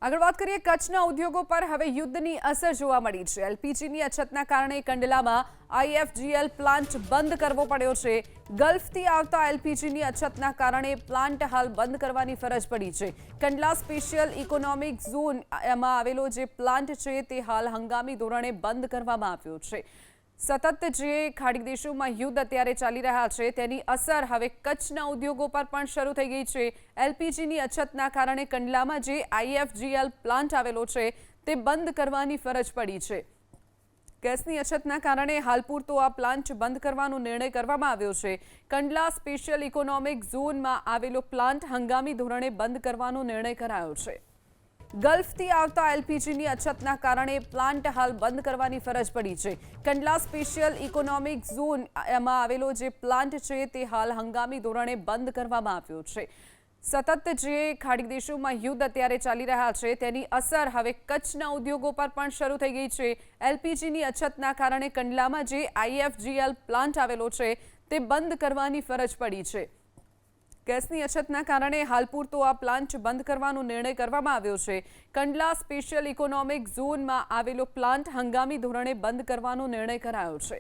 આગળ વાત કરીએ કચ્છના ઉદ્યોગો પર હવે યુદ્ધની અસર જોવા મળી છે। એલપીજીની અછતના કારણે કંડલામાં આઈએફજીએલ પ્લાન્ટ બંધ કરવો પડ્યો છે। ગલ્ફથી આવતા એલપીજીની અછતના કારણે પ્લાન્ટ હાલ બંધ કરવાની ફરજ પડી છે। કંડલા સ્પેશિયલ ઇકોનોમિક ઝોનમાં આવેલો જે પ્લાન્ટ છે તે હાલ હંગામી ધોરણે બંધ કરવામાં આવ્યો છે। સતત જે ખાડી દેશોમાં યુદ્ધ અત્યારે ચાલી રહ્યા છે તેની અસર હવે કચ્છના ઉદ્યોગો પર પણ શરૂ થઈ ગઈ છે। એલપીજીની અછતના કારણે કંડલામાં જે આઈએફજીએલ પ્લાન્ટ આવેલો છે તે બંધ કરવાની ફરજ પડી છે। ગેસની અછતના કારણે હાલ પૂરતો આ પ્લાન્ટ બંધ કરવાનો નિર્ણય કરવામાં આવ્યો છે। કંડલા સ્પેશિયલ ઇકોનોમિક ઝોનમાં આવેલો પ્લાન્ટ હંગામી ધોરણે બંધ કરવાનો નિર્ણય કરાયો છે। ગલ્ફથી આવતા એલપીજીની અછતના કારણે પ્લાન્ટ હાલ બંધ કરવાની ફરજ પડી છે। કંડલા સ્પેશિયલ ઇકોનોમિક ઝોનમાં આવેલો જે પ્લાન્ટ છે તે હાલ હંગામી ધોરણે બંધ કરવામાં આવ્યો છે। સતત જે ખાડી દેશોમાં યુદ્ધ અત્યારે ચાલી રહ્યા છે તેની અસર હવે કચ્છના ઉદ્યોગો પર પણ શરૂ થઈ ગઈ છે। એલપીજીની અછતના કારણે કંડલામાં જે આઈએફજીએલ પ્લાન્ટ આવેલો છે તે બંધ કરવાની ફરજ પડી છે। ગેસની અછતના કારણે હાલ પૂરતો આ પ્લાન્ટ બંધ કરવાનો નિર્ણય કરવામાં આવ્યો છે। કંડલા સ્પેશિયલ ઇકોનોમિક ઝોનમાં આવેલો પ્લાન્ટ હંગામી ધોરણે બંધ કરવાનો નિર્ણય કરાયો છે।